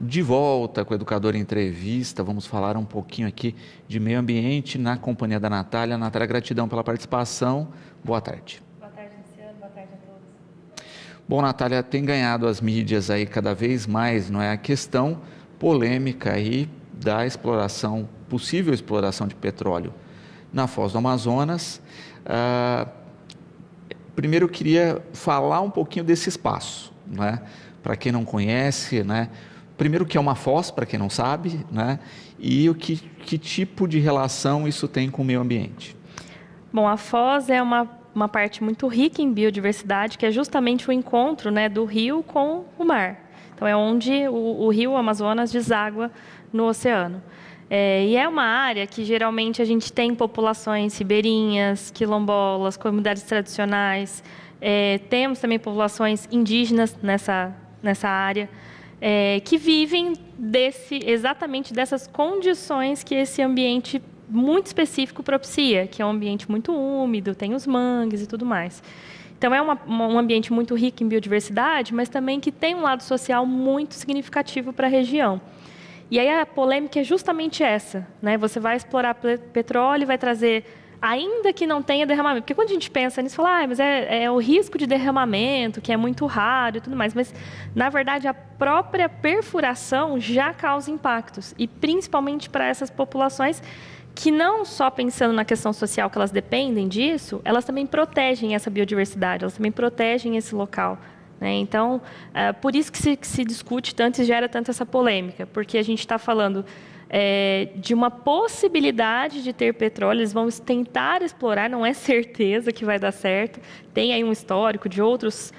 De volta com o Educador em Entrevista, vamos falar um pouquinho aqui de meio ambiente na companhia da Natália. Natália, gratidão pela participação. Boa tarde. Boa tarde, Luciano. Boa tarde a todos. Bom, Natália, tem ganhado as mídias aí cada vez mais, não é? A questão polêmica aí da exploração, possível exploração de petróleo na Foz do Amazonas. Primeiro eu queria falar um pouquinho desse espaço, né? Para quem não conhece, né? Primeiro, o que é uma foz, para quem não sabe, né? E que tipo de relação isso tem com o meio ambiente? Bom, a foz é uma parte muito rica em biodiversidade, que é justamente o encontro, né, do rio com o mar. Então, é onde o rio Amazonas deságua no oceano. E é uma área que geralmente a gente tem populações ribeirinhas, quilombolas, comunidades tradicionais. Temos também populações indígenas nessa área. Que vivem exatamente dessas condições que esse ambiente muito específico propicia, que é um ambiente muito úmido, tem os mangues e tudo mais. Então, é um ambiente muito rico em biodiversidade, mas também que tem um lado social muito significativo para a região. E aí a polêmica é justamente essa, né? Você vai explorar petróleo e vai trazer, ainda que não tenha derramamento. Porque quando a gente pensa nisso, fala, mas é o risco de derramamento, que é muito raro e tudo mais. Mas, na verdade, a própria perfuração já causa impactos. E principalmente para essas populações que não só pensando na questão social que elas dependem disso, elas também protegem essa biodiversidade, elas também protegem esse local. Então, por isso que se discute tanto e gera tanto essa polêmica, porque a gente está falando de uma possibilidade de ter petróleo, eles vão tentar explorar, não é certeza que vai dar certo, tem aí um histórico de outras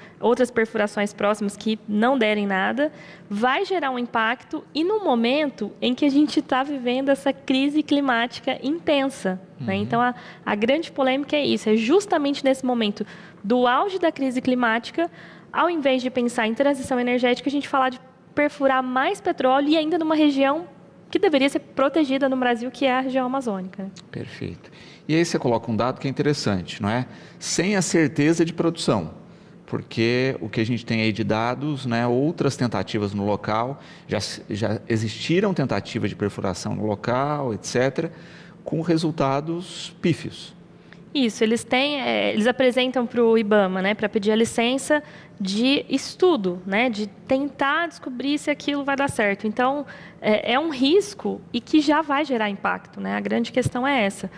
perfurações próximas que não derem nada, vai gerar um impacto e no momento em que a gente está vivendo essa crise climática intensa. Então, a grande polêmica é isso, é justamente nesse momento do auge da crise climática, ao invés de pensar em transição energética, a gente falar de perfurar mais petróleo e ainda numa região que deveria ser protegida no Brasil, que é a região amazônica. Perfeito. E aí você coloca um dado que é interessante, não é? Sem a certeza de produção, porque o que a gente tem aí de dados, né, outras tentativas no local, já existiram tentativas de perfuração no local, etc., com resultados pífios. Isso, eles apresentam para o IBAMA, né, para pedir a licença de estudo, né, de tentar descobrir se aquilo vai dar certo. Então, é um risco e que já vai gerar impacto, né? A grande questão é essa.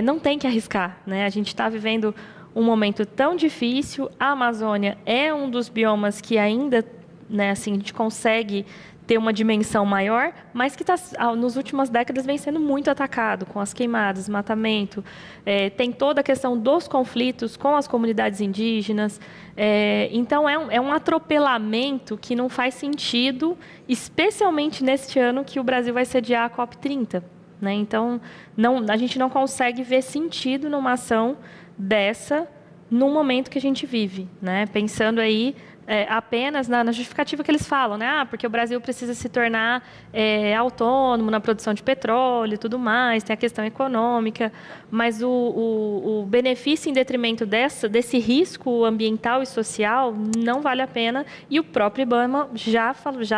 Não tem que arriscar, né? A gente está vivendo um momento tão difícil. A Amazônia é um dos biomas que ainda, né, assim, a gente consegue ter uma dimensão maior, mas que nas últimas décadas vem sendo muito atacado com as queimadas, desmatamento. Tem toda a questão dos conflitos com as comunidades indígenas. Então, é um atropelamento que não faz sentido, especialmente neste ano que o Brasil vai sediar a COP30. Né? Então, a gente não consegue ver sentido numa ação dessa no momento que a gente vive. Né? Pensando aí apenas na justificativa que eles falam, né? Porque o Brasil precisa se tornar autônomo na produção de petróleo e tudo mais, tem a questão econômica, mas o benefício em detrimento desse risco ambiental e social não vale a pena, e o próprio IBAMA já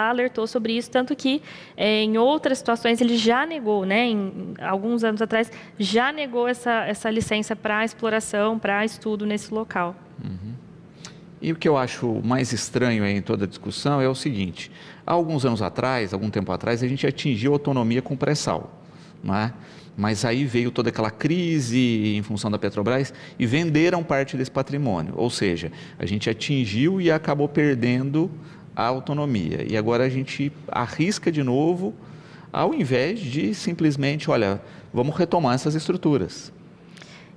alertou sobre isso, tanto que em outras situações ele já negou, né? Alguns anos atrás, já negou essa licença para exploração, para estudo nesse local. Uhum. E o que eu acho mais estranho em toda a discussão é o seguinte: há alguns anos atrás, algum tempo atrás, a gente atingiu autonomia com pré-sal, não é? Mas aí veio toda aquela crise em função da Petrobras e venderam parte desse patrimônio, ou seja, a gente atingiu e acabou perdendo a autonomia. E agora a gente arrisca de novo, ao invés de simplesmente, olha, vamos retomar essas estruturas.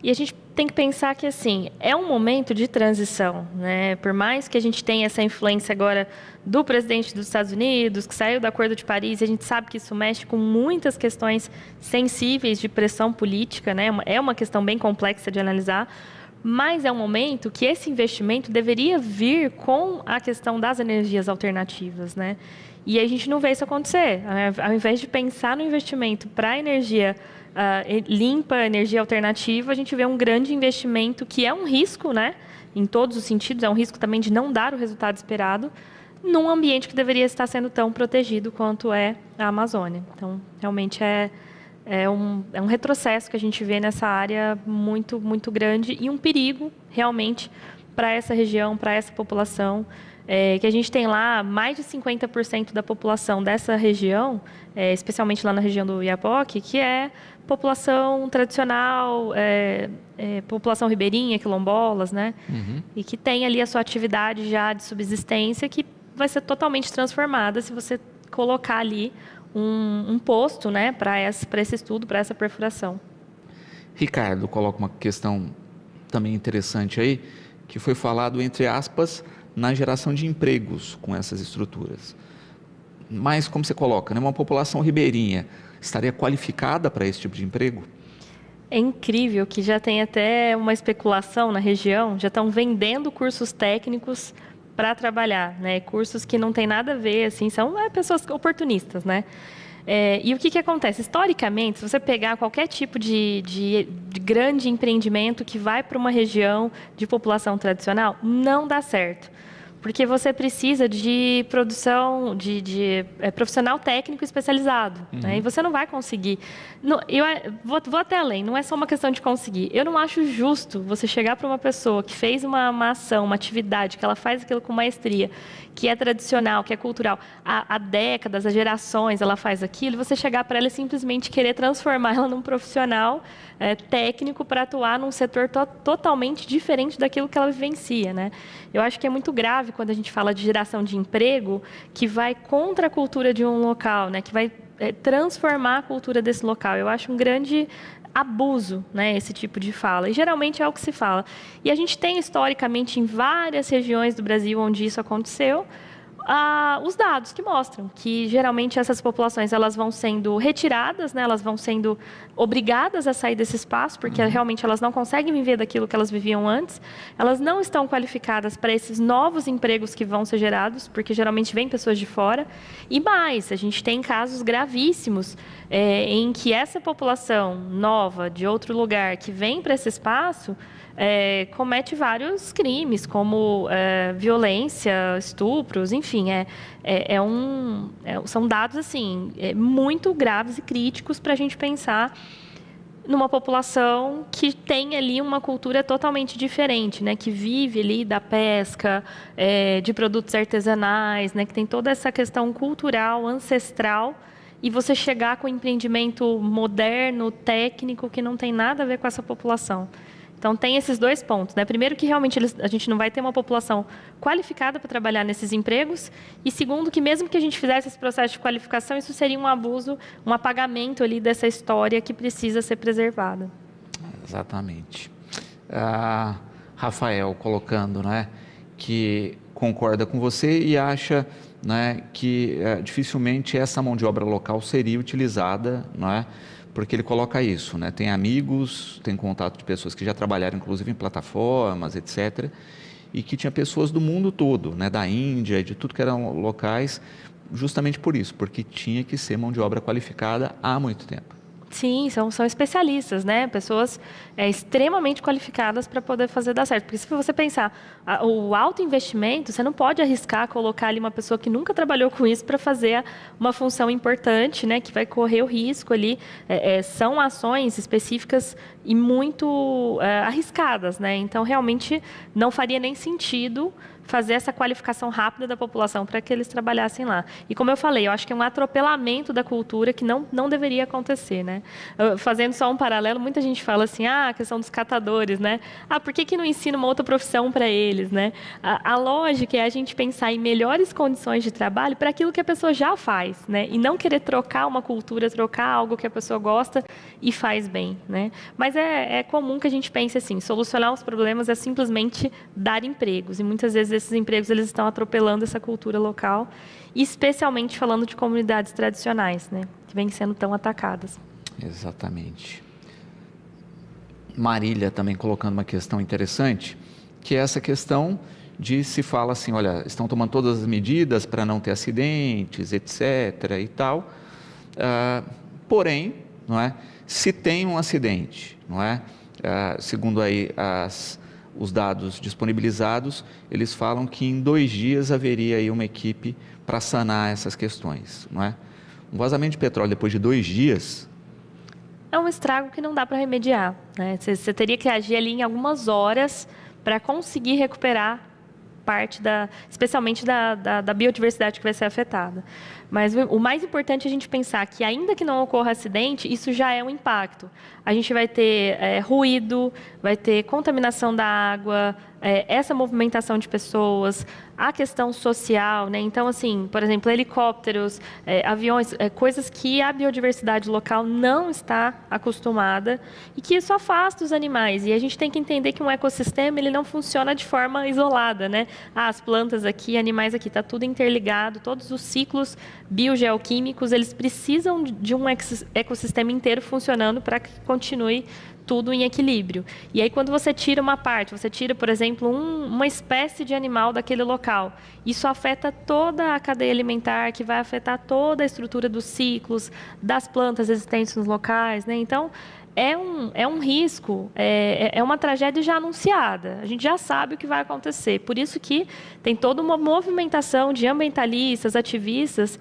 E a gente tem que pensar que, assim, é um momento de transição, né? Por mais que a gente tenha essa influência agora do presidente dos Estados Unidos, que saiu do Acordo de Paris, a gente sabe que isso mexe com muitas questões sensíveis de pressão política, né? É uma questão bem complexa de analisar, mas é um momento que esse investimento deveria vir com a questão das energias alternativas, né? E a gente não vê isso acontecer. Ao invés de pensar no investimento para a energia limpa, energia alternativa, a gente vê um grande investimento que é um risco, né? Em todos os sentidos, é um risco também de não dar o resultado esperado, num ambiente que deveria estar sendo tão protegido quanto é a Amazônia. Então, realmente é um retrocesso que a gente vê nessa área muito, muito grande e um perigo, realmente, para essa região, para essa população, que a gente tem lá mais de 50% da população dessa região, especialmente lá na região do Oiapoque, que é população tradicional, população ribeirinha, quilombolas, né? Uhum. E que tem ali a sua atividade já de subsistência que vai ser totalmente transformada se você colocar ali um posto, né, para esse estudo, para essa perfuração. Ricardo coloca uma questão também interessante aí, que foi falado, entre aspas, na geração de empregos com essas estruturas. Mas, como você coloca, né, uma população ribeirinha estaria qualificada para esse tipo de emprego? É incrível que já tem até uma especulação na região, já estão vendendo cursos técnicos para trabalhar, né? Cursos que não tem nada a ver, assim, são pessoas oportunistas, né? E o que acontece? Historicamente, se você pegar qualquer tipo de grande empreendimento que vai para uma região de população tradicional, não dá certo. Porque você precisa de produção, de profissional técnico especializado. Uhum. Né? E você não vai conseguir. Eu vou até além, não é só uma questão de conseguir. Eu não acho justo você chegar para uma pessoa que fez uma ação, uma atividade, que ela faz aquilo com maestria, que é tradicional, que é cultural, há décadas, há gerações ela faz aquilo, e você chegar para ela e simplesmente querer transformar ela num profissional técnico para atuar num setor totalmente diferente daquilo que ela vivencia. Né? Eu acho que é muito grave quando a gente fala de geração de emprego que vai contra a cultura de um local, né? Que vai transformar a cultura desse local. Eu acho um grande abuso, né, esse tipo de fala. E geralmente é o que se fala. E a gente tem historicamente em várias regiões do Brasil onde isso aconteceu, os dados que mostram que geralmente essas populações elas vão sendo retiradas, né, elas vão sendo obrigadas a sair desse espaço, porque realmente elas não conseguem viver daquilo que elas viviam antes, elas não estão qualificadas para esses novos empregos que vão ser gerados, porque geralmente vêm pessoas de fora, e mais, a gente tem casos gravíssimos em que essa população nova de outro lugar que vem para esse espaço comete vários crimes, como violência, estupros, enfim, são dados assim muito graves e críticos para a gente pensar numa população que tem ali uma cultura totalmente diferente, né, que vive ali da pesca, de produtos artesanais, né, que tem toda essa questão cultural, ancestral, e você chegar com um empreendimento moderno, técnico, que não tem nada a ver com essa população. Então, tem esses dois pontos, né? Primeiro, que realmente a gente não vai ter uma população qualificada para trabalhar nesses empregos. E segundo, que mesmo que a gente fizesse esse processo de qualificação, isso seria um abuso, um apagamento ali dessa história que precisa ser preservada. Exatamente. Rafael colocando, né, que concorda com você e acha, né, que dificilmente essa mão de obra local seria utilizada, não é? Porque ele coloca isso, né? Tem amigos, tem contato de pessoas que já trabalharam, inclusive, em plataformas, etc., e que tinha pessoas do mundo todo, né? Da Índia, de tudo que eram locais, justamente por isso, porque tinha que ser mão de obra qualificada há muito tempo. Sim, são especialistas, né? Pessoas extremamente qualificadas para poder fazer dar certo. Porque se você pensar, o alto investimento, você não pode arriscar colocar ali uma pessoa que nunca trabalhou com isso para fazer uma função importante, né? Que vai correr o risco ali. São ações específicas e muito arriscadas, né? Então, realmente, não faria nem sentido fazer essa qualificação rápida da população para que eles trabalhassem lá. E como eu falei, eu acho que é um atropelamento da cultura que não deveria acontecer, né? Fazendo só um paralelo, muita gente fala assim, a questão dos catadores, né? Por que não ensina uma outra profissão para eles, né? A lógica é a gente pensar em melhores condições de trabalho para aquilo que a pessoa já faz, né? E não querer trocar uma cultura, trocar algo que a pessoa gosta e faz bem, né? Mas é comum que a gente pense assim, solucionar os problemas é simplesmente dar empregos. E muitas vezes esses empregos eles estão atropelando essa cultura local, especialmente falando de comunidades tradicionais, né, que vêm sendo tão atacadas. Exatamente. Marília também colocando uma questão interessante, que é essa questão de se fala assim, olha, estão tomando todas as medidas para não ter acidentes, etc. e tal, porém, não é, se tem um acidente, não é, segundo aí os dados disponibilizados, eles falam que em 2 dias haveria aí uma equipe para sanar essas questões, não é? Um vazamento de petróleo depois de 2 dias... É um estrago que não dá para remediar, né? Você teria que agir ali em algumas horas para conseguir recuperar parte especialmente da biodiversidade que vai ser afetada. Mas o mais importante é a gente pensar que, ainda que não ocorra acidente, isso já é um impacto. A gente vai ter ruído, vai ter contaminação da água, essa movimentação de pessoas, a questão social, né? Então, assim, por exemplo, helicópteros, aviões, coisas que a biodiversidade local não está acostumada e que isso afasta os animais. E a gente tem que entender que um ecossistema ele não funciona de forma isolada, né? As plantas aqui, animais aqui, está tudo interligado, todos os ciclos biogeoquímicos, eles precisam de um ecossistema inteiro funcionando para que continue tudo em equilíbrio. E aí, quando você tira uma parte, você tira, por exemplo, uma espécie de animal daquele local, isso afeta toda a cadeia alimentar, que vai afetar toda a estrutura dos ciclos, das plantas existentes nos locais, né? Então, é um risco, é uma tragédia já anunciada. A gente já sabe o que vai acontecer. Por isso que tem toda uma movimentação de ambientalistas, ativistas,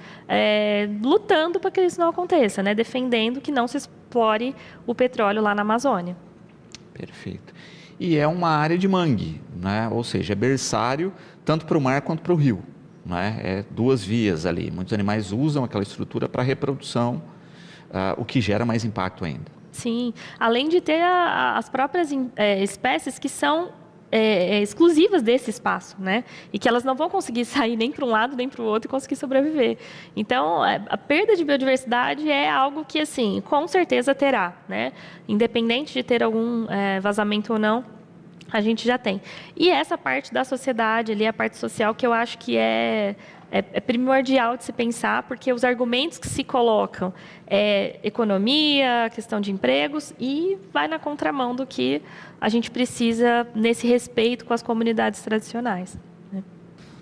lutando para que isso não aconteça, né? Defendendo que não se explore o petróleo lá na Amazônia. Perfeito. E é uma área de mangue, né? Ou seja, é berçário tanto para o mar quanto para o rio, né? É 2 vias ali. Muitos animais usam aquela estrutura para reprodução, o que gera mais impacto ainda. Sim, além de ter as próprias espécies que são exclusivas desse espaço, né? E que elas não vão conseguir sair nem para um lado nem para o outro e conseguir sobreviver. Então, a perda de biodiversidade é algo que, assim, com certeza terá, né? Independente de ter algum vazamento ou não, a gente já tem. E essa parte da sociedade ali, a parte social, que eu acho que é primordial de se pensar, porque os argumentos que se colocam economia, questão de empregos, e vai na contramão do que a gente precisa nesse respeito com as comunidades tradicionais, né?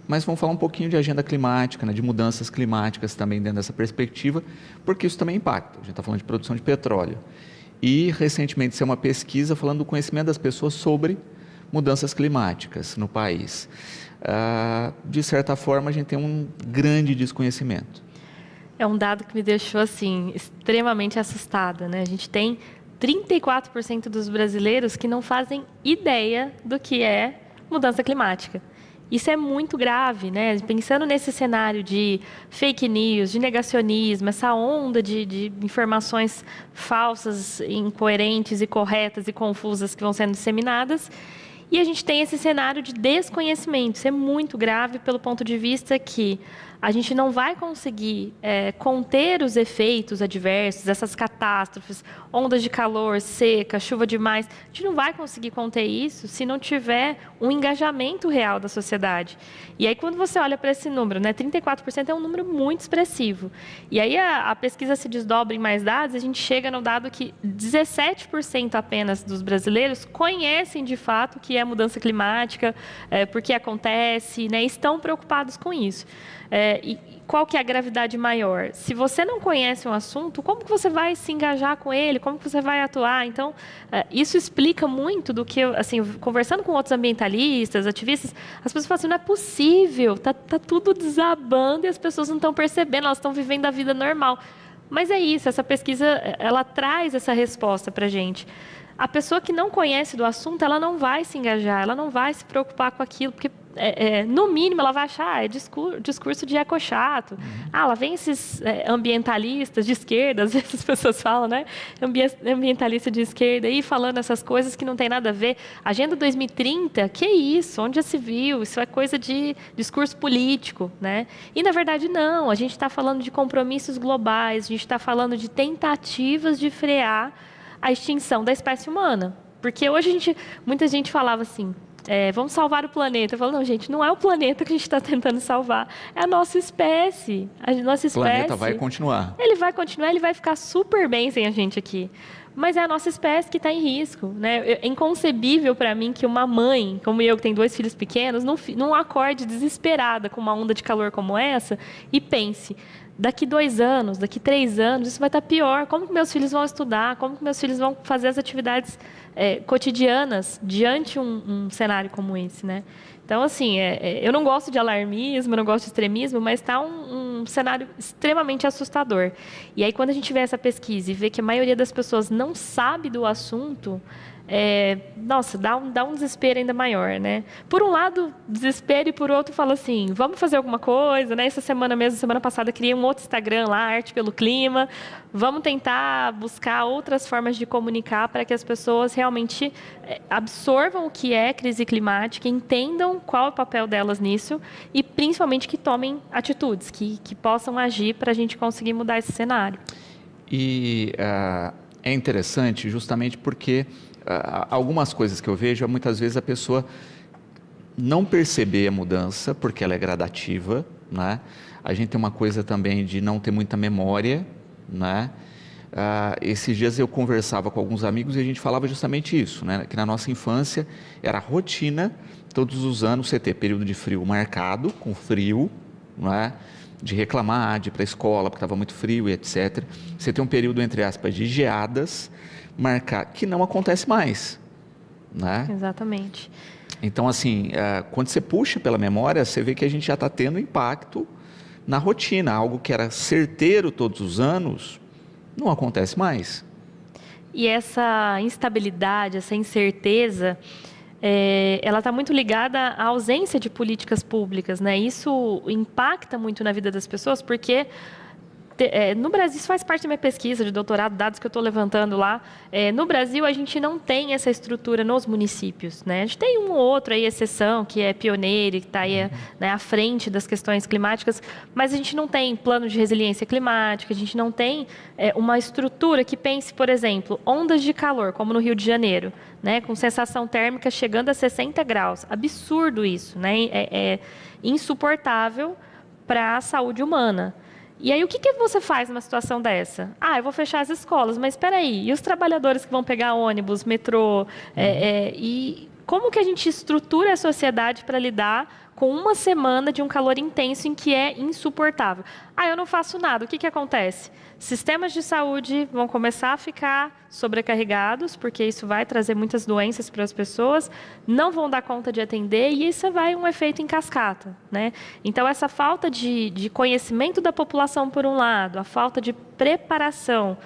Mas vamos falar um pouquinho de agenda climática, né, de mudanças climáticas também dentro dessa perspectiva, porque isso também impacta. A gente está falando de produção de petróleo. E, recentemente, saiu uma pesquisa falando do conhecimento das pessoas sobre mudanças climáticas no país. De certa forma, a gente tem um grande desconhecimento. É um dado que me deixou, assim, extremamente assustada, né? A gente tem 34% dos brasileiros que não fazem ideia do que é mudança climática. Isso é muito grave, né? Pensando nesse cenário de fake news, de negacionismo, essa onda de informações falsas, incoerentes, incorretas e confusas que vão sendo disseminadas. E a gente tem esse cenário de desconhecimento. Isso é muito grave pelo ponto de vista que a gente não vai conseguir conter os efeitos adversos, essas catástrofes, ondas de calor, seca, chuva demais. A gente não vai conseguir conter isso se não tiver um engajamento real da sociedade. E aí, quando você olha para esse número, né, 34% é um número muito expressivo. E aí a pesquisa se desdobra em mais dados, a gente chega no dado que 17% apenas dos brasileiros conhecem de fato o que é mudança climática, por que acontece, né, estão preocupados com isso. E qual que é a gravidade maior? Se você não conhece um assunto, como que você vai se engajar com ele? Como que você vai atuar? Então, isso explica muito do que, assim, conversando com outros ambientalistas, ativistas, as pessoas falam assim, não é possível, tá tudo desabando e as pessoas não estão percebendo, elas estão vivendo a vida normal. Mas é isso, essa pesquisa, ela traz essa resposta para a gente. A pessoa que não conhece do assunto, ela não vai se engajar, ela não vai se preocupar com aquilo, porque, no mínimo, ela vai achar, é discurso de ecochato. Lá vem esses ambientalistas de esquerda, às vezes as pessoas falam, né? Ambientalista de esquerda aí falando essas coisas que não tem nada a ver. Agenda 2030, que isso? Onde já se viu? Isso é coisa de discurso político, né? E, na verdade, não. A gente está falando de compromissos globais, a gente está falando de tentativas de frear a extinção da espécie humana. Porque hoje muita gente falava assim, vamos salvar o planeta. Eu falo, não, gente, não é o planeta que a gente está tentando salvar, é a nossa espécie. A nossa espécie, o planeta vai continuar. Ele vai continuar, ele vai ficar super bem sem a gente aqui. mas é a nossa espécie que está em risco, né? É inconcebível para mim que uma mãe, como eu, que tem 2 filhos pequenos, não acorde desesperada com uma onda de calor como essa e pense, daqui 2 anos, daqui 3 anos, isso vai estar pior. Como que meus filhos vão estudar? Como que meus filhos vão fazer as atividades cotidianas diante um cenário como esse, né? Então, assim, eu não gosto de alarmismo, eu não gosto de extremismo, mas está um cenário extremamente assustador. E aí, quando a gente vê essa pesquisa e vê que a maioria das pessoas não sabe do assunto, nossa, dá um desespero ainda maior, né? Por um lado, desespero, e por outro, fala assim, vamos fazer alguma coisa, né? Essa semana mesmo, semana passada, criei um outro Instagram lá, Arte pelo Clima. Vamos tentar buscar outras formas de comunicar para que as pessoas realmente absorvam o que é crise climática, entendam qual é o papel delas nisso e, principalmente, que tomem atitudes, que possam agir para a gente conseguir mudar esse cenário. E é interessante justamente porque algumas coisas que eu vejo, muitas vezes a pessoa não perceber a mudança, porque ela é gradativa, né? A gente tem uma coisa também de não ter muita memória, né? Esses dias eu conversava com alguns amigos e a gente falava justamente isso, né? Que na nossa infância era rotina, todos os anos você ter período de frio marcado, com frio, né? De reclamar, de ir para a escola porque estava muito frio e etc. Você tem um período, entre aspas, de geadas, marcar, que não acontece mais, né? Exatamente. Então, assim, quando você puxa pela memória, você vê que a gente já está tendo impacto na rotina, algo que era certeiro todos os anos, não acontece mais. E essa instabilidade, essa incerteza, ela está muito ligada à ausência de políticas públicas, né? Isso impacta muito na vida das pessoas, porque no Brasil, isso faz parte da minha pesquisa de doutorado, dados que eu estou levantando lá. No Brasil, a gente não tem essa estrutura nos municípios, né? A gente tem um ou outro aí, exceção, que é pioneiro, que está aí, né, à frente das questões climáticas, mas a gente não tem plano de resiliência climática, a gente não tem uma estrutura que pense, por exemplo, ondas de calor, como no Rio de Janeiro, né, com sensação térmica chegando a 60 graus. Absurdo isso, né? É insuportável para a saúde humana. E aí, o que você faz numa situação dessa? Eu vou fechar as escolas, mas espera aí, e os trabalhadores que vão pegar ônibus, metrô? E como que a gente estrutura a sociedade para lidar com uma semana de um calor intenso em que é insuportável? Eu não faço nada. O que acontece? Sistemas de saúde vão começar a ficar sobrecarregados, porque isso vai trazer muitas doenças para as pessoas, não vão dar conta de atender, e isso vai um efeito em cascata, né? Então, essa falta de conhecimento da população, por um lado, a falta de preparação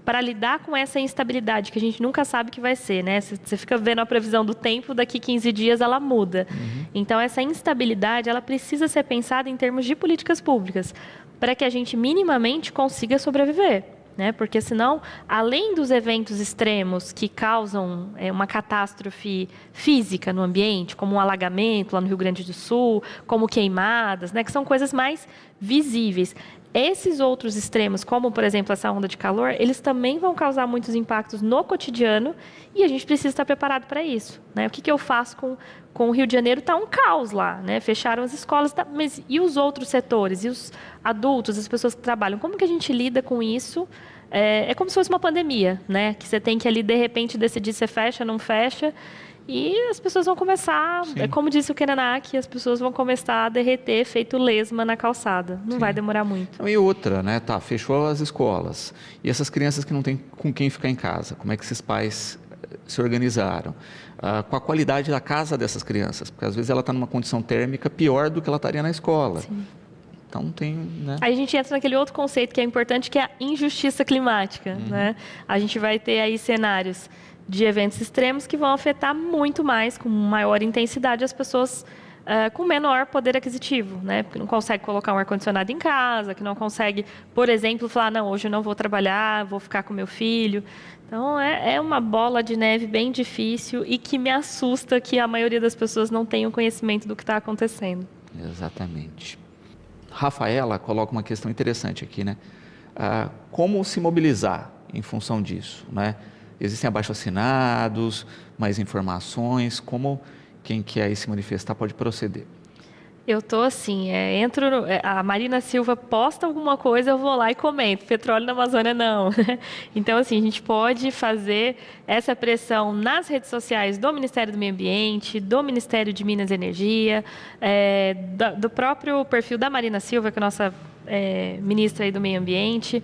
para lidar com essa instabilidade que a gente nunca sabe que vai ser, né? Você fica vendo a previsão do tempo, daqui 15 dias ela muda. Então, essa instabilidade, ela precisa ser pensada em termos de políticas públicas, para que a gente minimamente consiga sobreviver, né? Porque senão, além dos eventos extremos que causam uma catástrofe física no ambiente, como um alagamento lá no Rio Grande do Sul, como queimadas, né? Que são coisas mais visíveis. Esses outros extremos, como, por exemplo, essa onda de calor, eles também vão causar muitos impactos no cotidiano e a gente precisa estar preparado para isso, né? O que eu faço com o Rio de Janeiro? Está um caos lá, né? Fecharam as escolas, mas e os outros setores? E os adultos, as pessoas que trabalham? Como que a gente lida com isso? É como se fosse uma pandemia, né? Que você tem que ali, de repente, decidir se fecha, não fecha. E as pessoas vão começar, como disse o Kenanak, as pessoas vão começar a derreter feito lesma na calçada. Não vai demorar muito. E outra, né? Fechou as escolas. E essas crianças que não têm com quem ficar em casa, como é que esses pais se organizaram? Com a qualidade da casa dessas crianças, porque às vezes ela está numa condição térmica pior do que ela estaria na escola. Sim. Então tem, né? Aí a gente entra naquele outro conceito que é importante, que é a injustiça climática, né? A gente vai ter aí cenários de eventos extremos que vão afetar muito mais, com maior intensidade, as pessoas com menor poder aquisitivo, né? Porque não consegue colocar um ar-condicionado em casa, que não consegue, por exemplo, falar, não, hoje eu não vou trabalhar, vou ficar com meu filho. Então, é uma bola de neve bem difícil e que me assusta que a maioria das pessoas não tenha o conhecimento do que está acontecendo. Exatamente. Rafaela coloca uma questão interessante aqui, né? Como se mobilizar em função disso, né? Existem abaixo-assinados, mais informações, como quem quer se manifestar pode proceder? Eu tô assim, a Marina Silva posta alguma coisa, eu vou lá e comento. Petróleo na Amazônia, não. Então, assim, a gente pode fazer essa pressão nas redes sociais do Ministério do Meio Ambiente, do Ministério de Minas e Energia, do próprio perfil da Marina Silva, que é a nossa ministra aí do Meio Ambiente,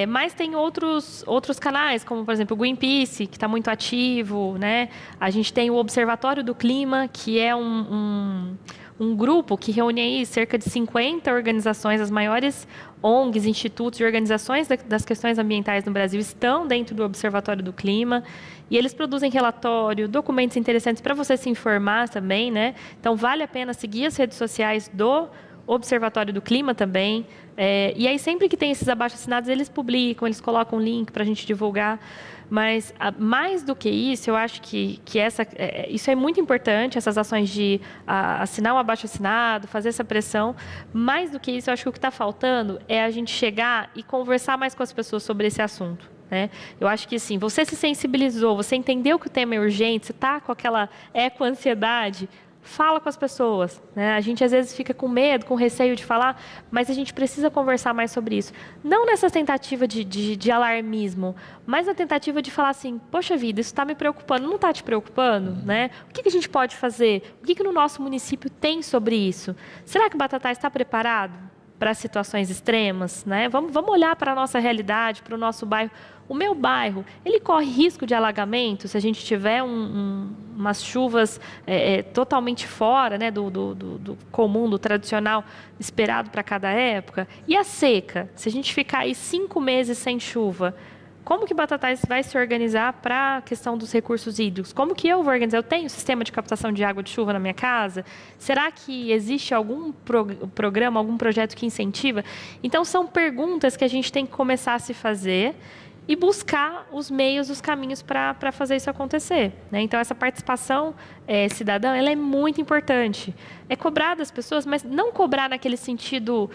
mas tem outros canais, como, por exemplo, o Greenpeace, que está muito ativo, né? A gente tem o Observatório do Clima, que é um grupo que reúne aí cerca de 50 organizações, as maiores ONGs, institutos e organizações das questões ambientais no Brasil estão dentro do Observatório do Clima, e eles produzem relatório, documentos interessantes para você se informar também, né? Então, vale a pena seguir as redes sociais do Observatório do Clima também, e aí sempre que tem esses abaixo-assinados, eles publicam, eles colocam um link para a gente divulgar, mas mais do que isso, eu acho que isso é muito importante, essas ações de assinar um abaixo-assinado, fazer essa pressão. Mais do que isso, eu acho que o que está faltando é a gente chegar e conversar mais com as pessoas sobre esse assunto. Né? Eu acho que assim, você se sensibilizou, você entendeu que o tema é urgente, você está com aquela eco-ansiedade, fala com as pessoas, né? A gente às vezes fica com medo, com receio de falar, mas a gente precisa conversar mais sobre isso. Não nessa tentativa de alarmismo, mas na tentativa de falar assim, poxa vida, isso está me preocupando, não está te preocupando? Né? O que a gente pode fazer? O que no nosso município tem sobre isso? Será que o Batatais está preparado para situações extremas? Né? Vamos olhar para a nossa realidade, para o nosso bairro. O meu bairro, ele corre risco de alagamento se a gente tiver umas chuvas totalmente fora, né, do comum, do tradicional, esperado para cada época. E a seca? Se a gente ficar aí 5 meses sem chuva, como que Batatais vai se organizar para a questão dos recursos hídricos? Como que eu vou organizar? Eu tenho sistema de captação de água de chuva na minha casa? Será que existe algum programa, algum projeto que incentiva? Então, são perguntas que a gente tem que começar a se fazer e buscar os meios, os caminhos para fazer isso acontecer. Né? Então, essa participação cidadã, ela é muito importante. É cobrar das pessoas, mas não cobrar naquele sentido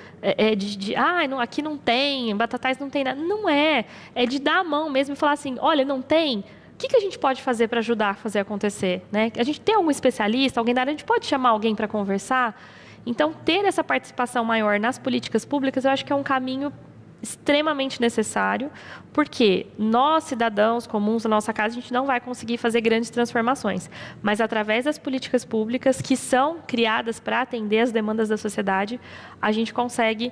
não, aqui não tem, Batatais não tem nada. Não é. É de dar a mão mesmo e falar assim, olha, não tem, o que a gente pode fazer para ajudar a fazer acontecer? Né? A gente tem algum especialista, alguém da área, a gente pode chamar alguém para conversar? Então, ter essa participação maior nas políticas públicas, eu acho que é um caminho extremamente necessário, porque nós, cidadãos comuns da nossa casa, a gente não vai conseguir fazer grandes transformações, mas através das políticas públicas que são criadas para atender as demandas da sociedade, a gente consegue,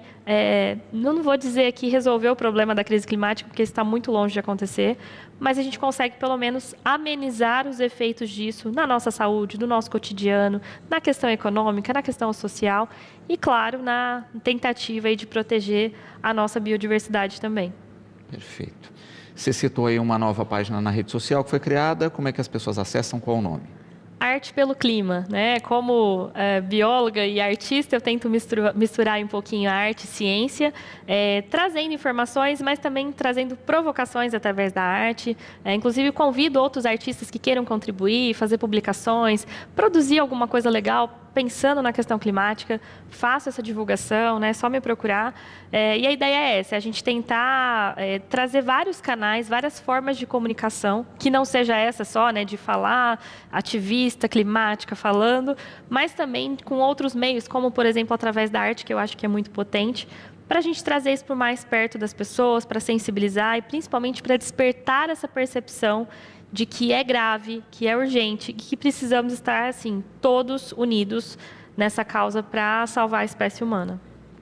não vou dizer aqui resolver o problema da crise climática, porque isso está muito longe de acontecer, mas a gente consegue pelo menos amenizar os efeitos disso na nossa saúde, no nosso cotidiano, na questão econômica, na questão social e, claro, na tentativa aí de proteger a nossa biodiversidade também. Perfeito. Você citou aí uma nova página na rede social que foi criada, como é que as pessoas acessam, qual o nome? Arte pelo Clima, né? Como bióloga e artista, eu tento misturar um pouquinho a arte e ciência, trazendo informações, mas também trazendo provocações através da arte. Inclusive, convido outros artistas que queiram contribuir, fazer publicações, produzir alguma coisa legal, pensando na questão climática, faço essa divulgação, né? É só me procurar. E a ideia é essa, a gente tentar trazer vários canais, várias formas de comunicação, que não seja essa só, né? De falar, ativista, climática, falando, mas também com outros meios, como, por exemplo, através da arte, que eu acho que é muito potente, para a gente trazer isso para mais perto das pessoas, para sensibilizar e principalmente para despertar essa percepção de que é grave, que é urgente e que precisamos estar, assim, todos unidos nessa causa para salvar a espécie humana.